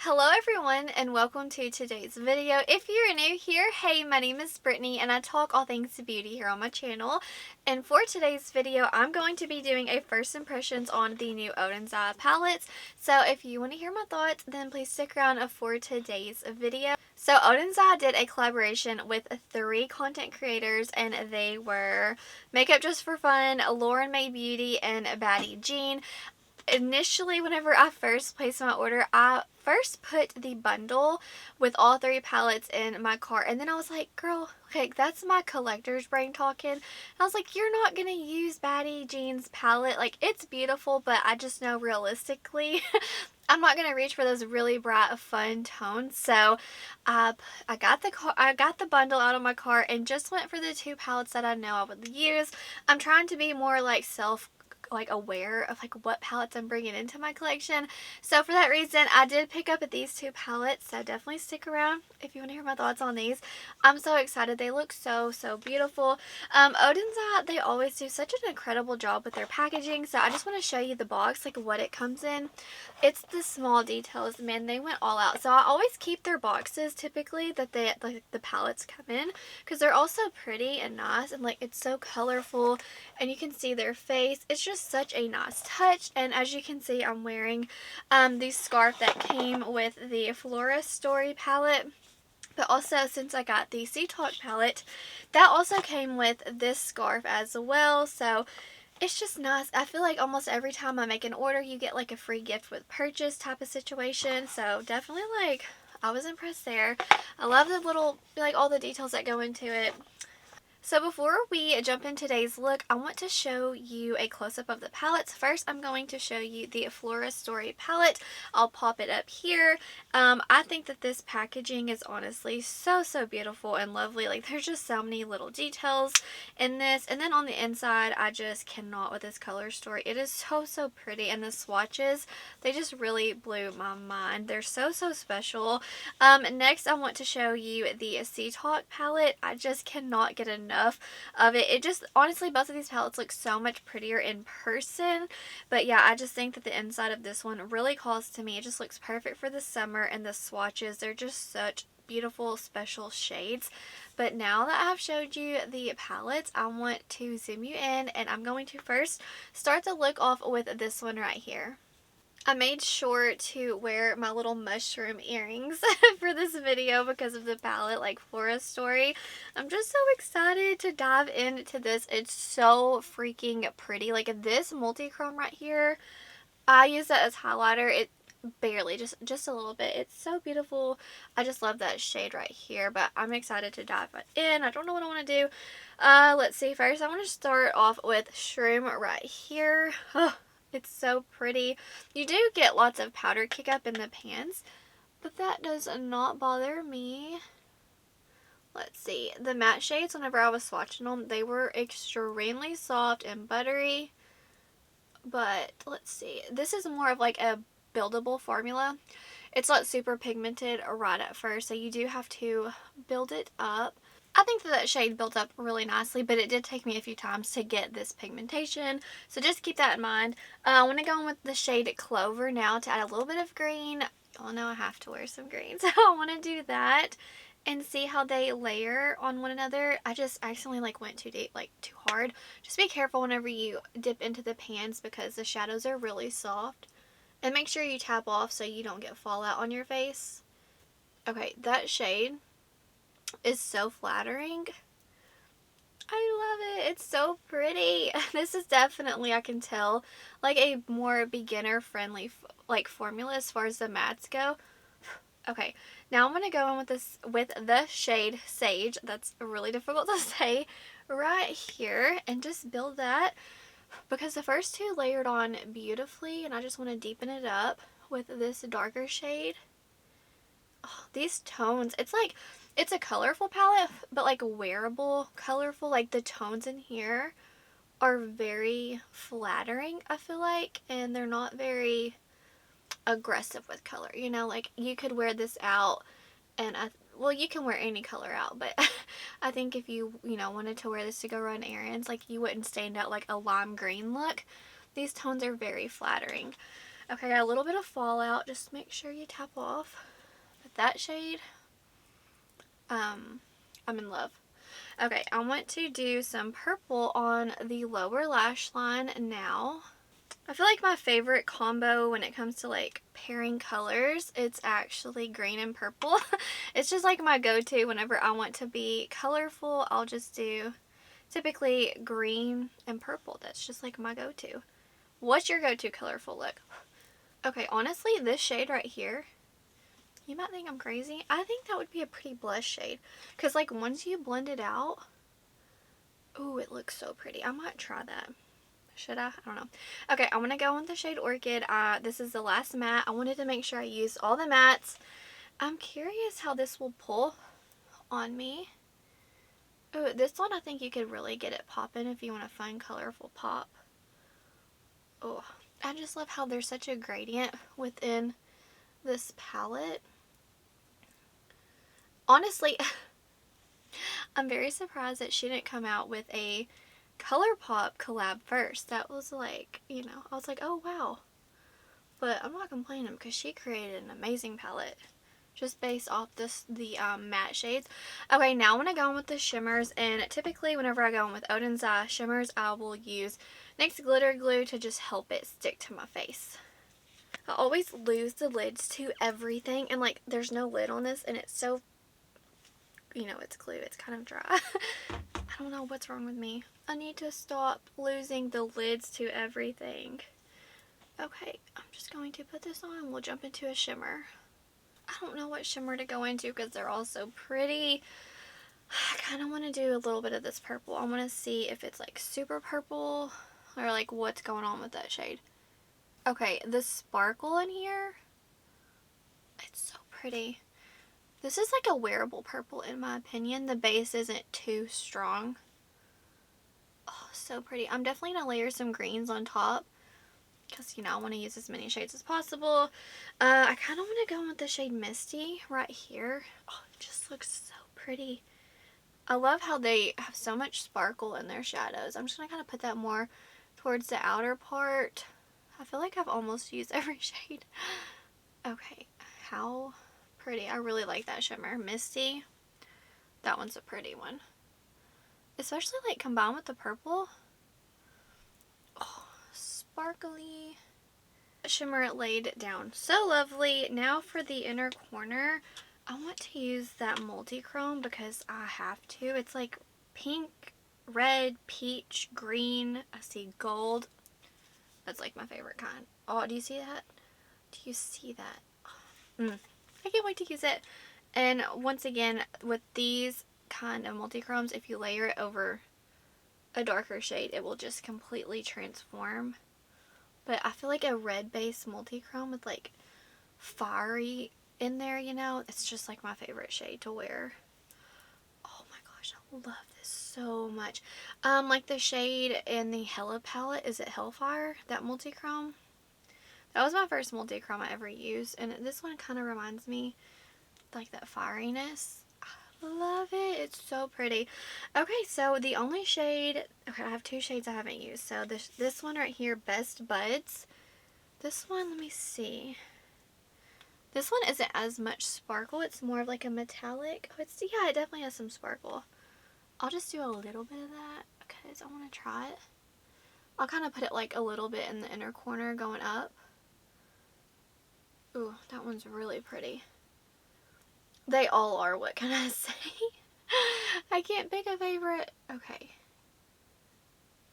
Hello everyone and welcome to today's video. If you're new here, hey, my name is Brittany and I talk all things beauty here on my channel. And for today's video, I'm going to be doing a first impressions on the new Odens palettes. So if you want to hear my thoughts, then please stick around for today's video. So Odens did a collaboration with 3 content creators, and they were Makeup Just for Fun, Lauren Made Beauty, and Baddie Jean. Initially, whenever I first placed my order, I first put the bundle with all 3 palettes in my cart, and then I was like, girl, like, that's my collector's brain talking. And I was like, you're not gonna use Baddie Jean's palette. Like, it's beautiful, but I just know realistically I'm not gonna reach for those really bright fun tones. So I got the bundle out of my cart and just went for the 2 palettes that I know I would use. I'm trying to be more like aware of like what palettes I'm bringing into my collection. So for that reason, I did pick up these 2 palettes. So definitely stick around if you want to hear my thoughts on these. I'm so excited. They look so beautiful. Odens, they always do such an incredible job with their packaging. So I just want to show you the box, like what it comes in. It's the small details, man. They went all out. So I always keep their boxes typically that the palettes come in, because they're also pretty and nice, and like it's so colorful and you can see their face. It's just such a nice touch. And as you can see, I'm wearing the scarf that came with the Flora Story palette. But also, since I got the Seatalk palette, that also came with this scarf as well. So it's just nice. I feel like almost every time I make an order, you get like a free gift with purchase type of situation. So definitely, like, I was impressed there. I love the little, like, all the details that go into it. So before we jump in today's look, I want to show you a close-up of the palettes. First, I'm going to show you the Flora Story palette. I'll pop it up here. I think that this packaging is honestly so beautiful and lovely. Like, there's just so many little details in this. And then on the inside, I just cannot with this color story. It is so pretty. And the swatches, they just really blew my mind. They're so special. Next, I want to show you the Seatalk palette. I just cannot get enough of it. It just, honestly, both of these palettes look so much prettier in person. But yeah, I just think that the inside of this one really calls to me. It just looks perfect for the summer, and the swatches, they're just such beautiful special shades. But now that I have showed you the palettes, I want to zoom you in, and I'm going to first start the look off with this one right here. I made sure to wear my little mushroom earrings for this video because of the palette, like Flora Story. I'm just so excited to dive into this. It's so freaking pretty. Like, this multi-chrome right here, I use that as highlighter. It barely, just a little bit. It's so beautiful. I just love that shade right here, but I'm excited to dive in. I don't know what I want to do. Let's see. First, I want to start off with Shroom right here. Oh, it's so pretty. You do get lots of powder kick up in the pans, but that does not bother me. Let's see. The matte shades, whenever I was swatching them, they were extremely soft and buttery. But let's see. This is more of like a buildable formula. It's not super pigmented right at first, so you do have to build it up. I think that shade built up really nicely, but it did take me a few times to get this pigmentation, so just keep that in mind. I want to go in with the shade Clover now to add a little bit of green. Oh no, I have to wear some green, so I want to do that and see how they layer on one another. I just accidentally went too deep, too hard. Just be careful whenever you dip into the pans because the shadows are really soft. And make sure you tap off so you don't get fallout on your face. Okay, that shade is so flattering. I love it. It's so pretty. This is definitely, I can tell, like a more beginner friendly formula as far as the mattes go. Okay, now I'm going to go in with the shade Sage. That's really difficult to say right here, and just build that because the first 2 layered on beautifully, and I just want to deepen it up with this darker shade. Oh, these tones, it's a colorful palette, but like wearable colorful. Like, the tones in here are very flattering, I feel like, and they're not very aggressive with color. You know, like, you could wear this out, and well, you can wear any color out, but I think if you wanted to wear this to go run errands, like, you wouldn't stand out like a lime green look. These tones are very flattering. Okay, got a little bit of fallout. Just make sure you tap off. But that shade, I'm in love. Okay, I want to do some purple on the lower lash line now. I feel like my favorite combo when it comes to like pairing colors, it's actually green and purple. It's just like my go-to whenever I want to be colorful. I'll just do typically green and purple. That's just like my go-to. What's your go-to colorful look? Okay, honestly, this shade right here, you might think I'm crazy. I think that would be a pretty blush shade. Because like once you blend it out, ooh, it looks so pretty. I might try that. Should I? I don't know. Okay, I'm going to go with the shade Orchid. This is the last matte. I wanted to make sure I used all the mattes. I'm curious how this will pull on me. Oh, this one I think you could really get it popping if you want a fun, colorful pop. Oh, I just love how there's such a gradient within this palette. Honestly, I'm very surprised that she didn't come out with a ColourPop collab first. That was like, you know, I was like, oh wow. But I'm not complaining because she created an amazing palette just based off the matte shades. Okay, now I'm going to go in with the shimmers, and typically whenever I go in with Oden's shimmers, I will use NYX glitter glue to just help it stick to my face. I always lose the lids to everything, and like there's no lid on this, and it's so, you know, it's glue, it's kind of dry. I don't know what's wrong with me. I need to stop losing the lids to everything. Okay, I'm just going to put this on and we'll jump into a shimmer. I don't know what shimmer to go into because they're all so pretty. I kind of want to do a little bit of this purple. I want to see if it's like super purple or like what's going on with that shade. Okay, the sparkle in here, it's so pretty. This is like a wearable purple in my opinion. The base isn't too strong. Oh, so pretty. I'm definitely going to layer some greens on top because, you know, I want to use as many shades as possible. I kind of want to go with the shade Misty right here. Oh, it just looks so pretty. I love how they have so much sparkle in their shadows. I'm just going to kind of put that more towards the outer part. I feel like I've almost used every shade. Okay, how pretty. I really like that shimmer. Misty, that one's a pretty one. Especially like combined with the purple. Oh, sparkly. Shimmer laid down so lovely. Now for the inner corner, I want to use that multi-chrome because I have to. It's like pink, red, peach, green. I see gold. That's like my favorite kind. Oh, do you see that? Do you see that? I can't wait to use it. And once again, with these kind of multi-chromes, if you layer it over a darker shade, it will just completely transform. But I feel like a red base multi-chrome with like fiery in there, you know, it's just like my favorite shade to wear. Oh my gosh, I love this so much. Like the shade in the Hella palette, is it Hellfire? That multi-chrome? That was my first multi-chrome I ever used, and this one kind of reminds me like that fieriness. I love it. It's so pretty. Okay, so the only shade, okay, I have two shades I haven't used. So this one right here, Best Buds. This one, let me see. This one isn't as much sparkle. It's more of like a metallic. Oh, yeah, it definitely has some sparkle. I'll just do a little bit of that because I want to try it. I'll kind of put it like a little bit in the inner corner going up. Ooh, that one's really pretty. They all are, what can I say? I can't pick a favorite. Okay.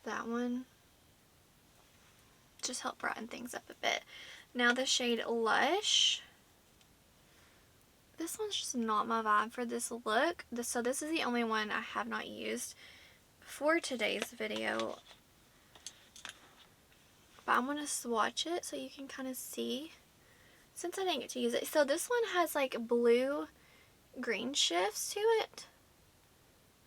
That one. Just help brighten things up a bit. Now the shade Lush. This one's just not my vibe for this look. So this is the only one I have not used for today's video. But I'm going to swatch it so you can kind of see. Since I didn't get to use it. So this one has like blue green shifts to it.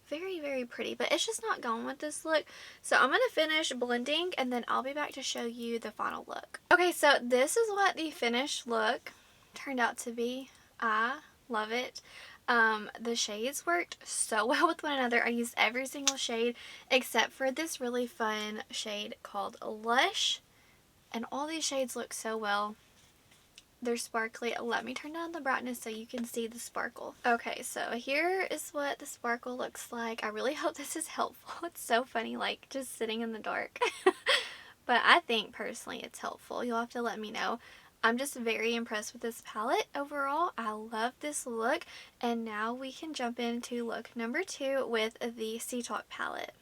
Very, very pretty, but it's just not going with this look. So I'm going to finish blending and then I'll be back to show you the final look. Okay, so this is what the finished look turned out to be. I love it. The shades worked so well with one another. I used every single shade except for this really fun shade called Lush. And all these shades look so well. They're sparkly. Let me turn down the brightness so you can see the sparkle. Okay, so here is what the sparkle looks like. I really hope this is helpful. It's so funny, like just sitting in the dark. But I think personally it's helpful. You'll have to let me know. I'm just very impressed with this palette overall. I love this look. And now we can jump into look number 2 with the Seatalk palette.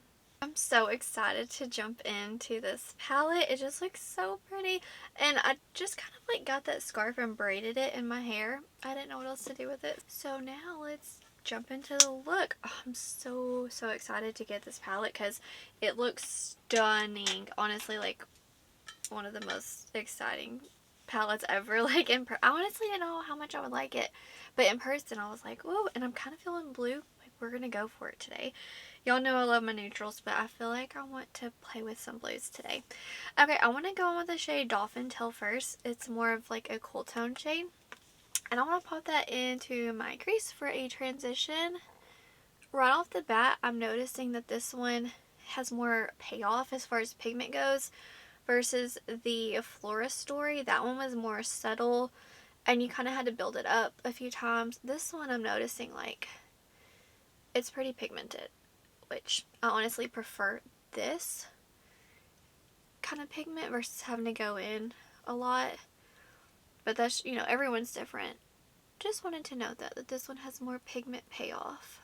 I'm so excited to jump into this palette. It just looks so pretty. And I just kind of like got that scarf and braided it in my hair. I didn't know what else to do with it. So now let's jump into the look. Oh, I'm so excited to get this palette because it looks stunning. Honestly, like one of the most exciting palettes ever. Like I honestly didn't know how much I would like it. But in person I was like, whoa, and I'm kind of feeling blue. Like we're going to go for it today. Y'all know I love my neutrals, but I feel like I want to play with some blues today. Okay, I want to go in with the shade Dolphin Tail first. It's more of like a cool tone shade. And I want to pop that into my crease for a transition. Right off the bat, I'm noticing that this one has more payoff as far as pigment goes versus the Flora story. That one was more subtle and you kind of had to build it up a few times. This one I'm noticing like it's pretty pigmented, which I honestly prefer this kind of pigment versus having to go in a lot. But that's, you know, everyone's different. Just wanted to note that this one has more pigment payoff.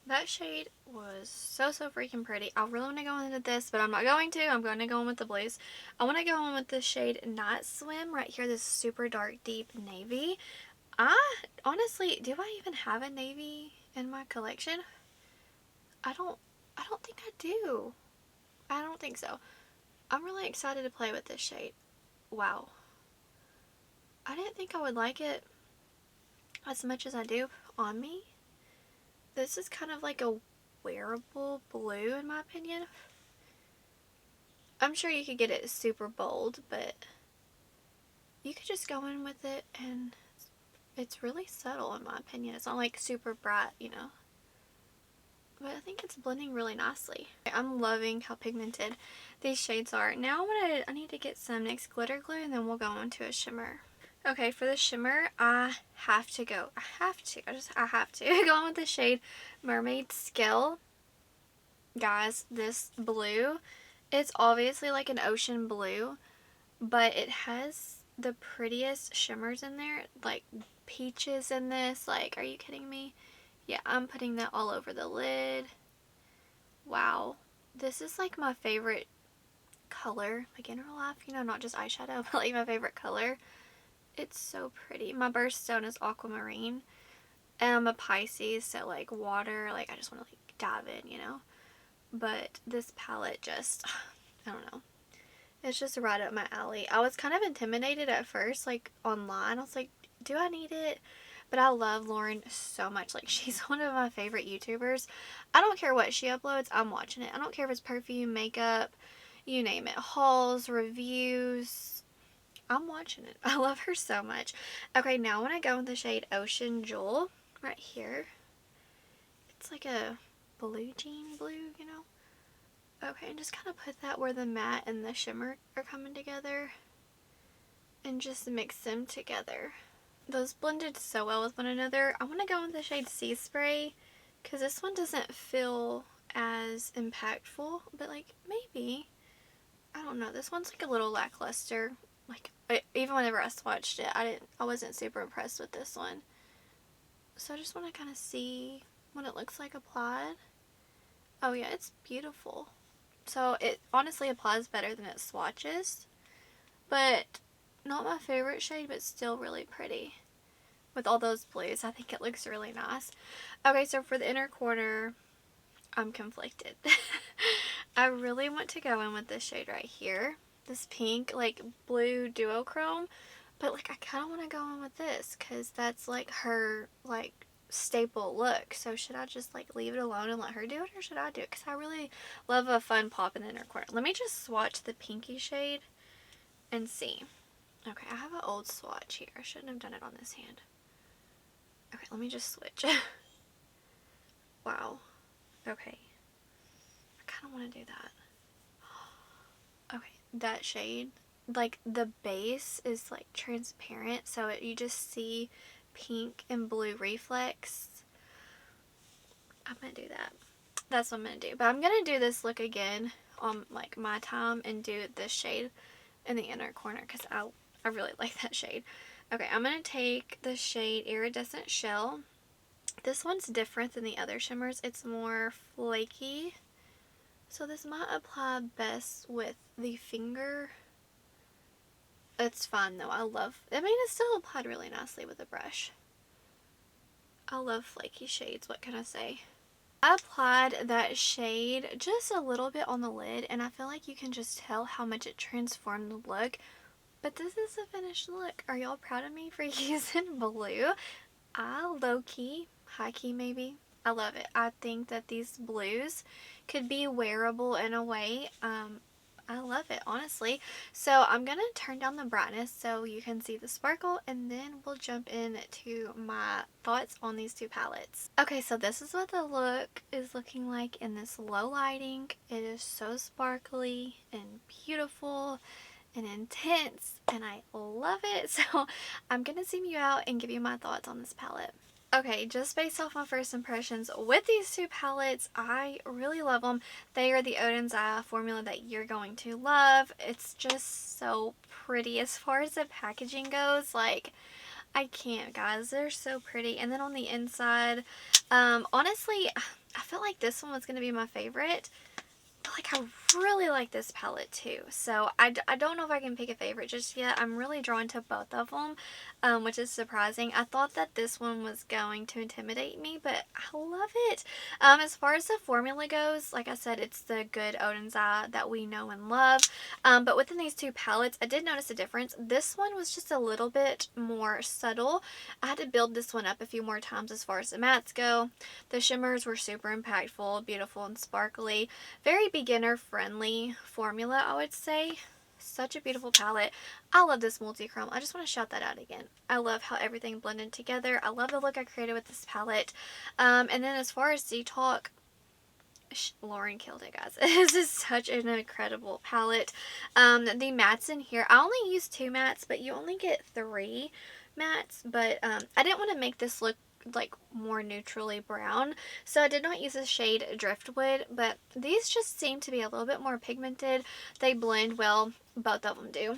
That shade was so freaking pretty. I really want to go into this, but I'm not going to. I'm going to go in with the blues. I want to go in with the shade Night Swim right here, this super dark deep navy. Honestly, do I even have a navy in my collection? I don't think I do. I don't think so. I'm really excited to play with this shade. Wow. I didn't think I would like it as much as I do on me. This is kind of like a wearable blue in my opinion. I'm sure you could get it super bold, but you could just go in with it and it's really subtle in my opinion. It's not like super bright, you know. But I think it's blending really nicely. I'm loving how pigmented these shades are. Now I need to get some NYX glitter glue and then we'll go into a shimmer. Okay, for the shimmer, I have to go on with the shade Mermaid Skill. Guys, this blue, it's obviously like an ocean blue, but it has the prettiest shimmers in there, like peaches in this. Like, are you kidding me? Yeah, I'm putting that all over the lid. Wow. This is like my favorite color, like in real life, you know, not just eyeshadow, but like my favorite color. It's so pretty. My birthstone is aquamarine. And I'm a Pisces, so like water, like I just want to like dive in, you know. But this palette just, I don't know. It's just right up my alley. I was kind of intimidated at first, like online. I was like, do I need it? But I love Lauren so much. Like, she's one of my favorite YouTubers. I don't care what she uploads, I'm watching it. I don't care if it's perfume, makeup, you name it. Hauls, reviews. I'm watching it. I love her so much. Okay, now when I go with the shade Ocean Jewel, right here. It's like a blue jean blue, you know. Okay, and just kind of put that where the matte and the shimmer are coming together. And just mix them together. Those blended so well with one another. I want to go with the shade Sea Spray because this one doesn't feel as impactful, but like maybe, I don't know, this one's like a little lackluster. Like even whenever I swatched it, I wasn't super impressed with this one. So I just want to kind of see what it looks like applied. Oh yeah, it's beautiful. So it honestly applies better than it swatches, but not my favorite shade, but still really pretty. With all those blues, I think it looks really nice. Okay, so for the inner corner, I'm conflicted. I really want to go in with this shade right here. This pink, like, blue duochrome. But, like, I kind of want to go in with this because that's, like, her, like, staple look. So should I just, like, leave it alone and let her do it? Or should I do it? Because I really love a fun pop in the inner corner. Let me just swatch the pinky shade and see. Okay, I have an old swatch here. I shouldn't have done it on this hand. Okay, let me just switch. Wow. Okay. I kind of want to do that. Okay, that shade, like the base is like transparent, so you just see pink and blue reflex. I'm gonna do that. That's what I'm gonna do. But I'm gonna do this look again on like my time and do this shade in the inner corner because I really like that shade. Okay, I'm gonna take the shade Iridescent Shell. This one's different than the other shimmers. It's more flaky. So this might apply best with the finger. It's fine though. I mean, it still applied really nicely with a brush. I love flaky shades. What can I say? I applied that shade just a little bit on the lid, and I feel like you can just tell how much it transformed the look. But this is the finished look. Are y'all proud of me for using blue? I low-key, high-key maybe, I love it. I think that these blues could be wearable in a way. I love it, honestly. So I'm going to turn down the brightness so you can see the sparkle, and then we'll jump into my thoughts on these two palettes. Okay, so this is what the look is looking like in this low lighting. It is so sparkly and beautiful and intense, and I love it. So I'm going to zoom you out and give you my thoughts on this palette. Okay, just based off my first impressions with these two palettes, I really love them. They are the Odens formula that you're going to love. It's just so pretty as far as the packaging goes. Like, I can't, guys. They're so pretty. And then on the inside, honestly, I felt like this one was going to be my favorite. But like, I really like this palette too. So I don't know if I can pick a favorite just yet. I'm really drawn to both of them, which is surprising. I thought that this one was going to intimidate me, but I love it. As far as the formula goes, like I said, it's the good Odens that we know and love. But within these two palettes, I did notice a difference. This one was just a little bit more subtle. I had to build this one up a few more times as far as the mattes go. The shimmers were super impactful, beautiful, and sparkly. Very beginner friendly formula, I would say. Such a beautiful palette. I love this multi-chrome. I just want to shout that out again. I love how everything blended together. I love the look I created with this palette. And then as far as Seatalk, Lauren killed it, guys. This is such an incredible palette. The mattes in here, I only use 2 mattes, but you only get 3 mattes. But I didn't want to make this look like more neutrally brown, so I did not use the shade Driftwood, but these just seem to be a little bit more pigmented. They blend well, both of them do.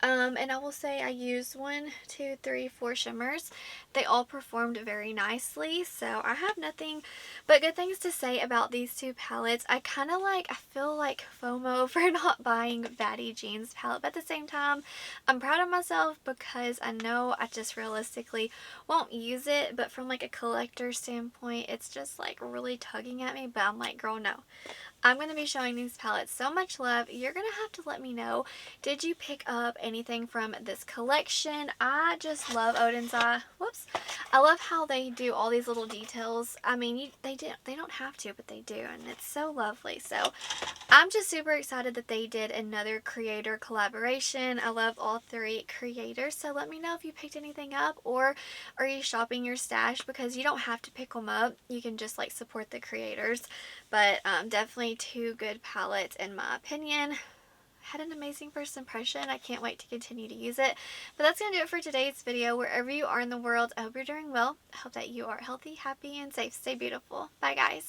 And I will say I used 1, 2, 3, 4 shimmers. They all performed very nicely, so I have nothing but good things to say about these two palettes. I feel like FOMO for not buying Baddie Jean's palette, but at the same time, I'm proud of myself because I know I just realistically won't use it, but from like a collector standpoint, it's just like really tugging at me, but I'm like, girl, no. I'm going to be showing these palettes so much love. You're going to have to let me know, did you pick up anything from this collection? I just love Odens Whoops. I love how they do all these little details. I mean, they don't have to, but they do, and it's so lovely. So I'm just super excited that they did another creator collaboration. I love all 3 creators, so let me know if you picked anything up, or are you shopping your stash, because you don't have to pick them up. You can just like support the creators. But definitely 2 good palettes in my opinion. Had an amazing first impression. I can't wait to continue to use it. But that's going to do it for today's video. Wherever you are in the world, I hope you're doing well. I hope that you are healthy, happy, and safe. Stay beautiful. Bye, guys.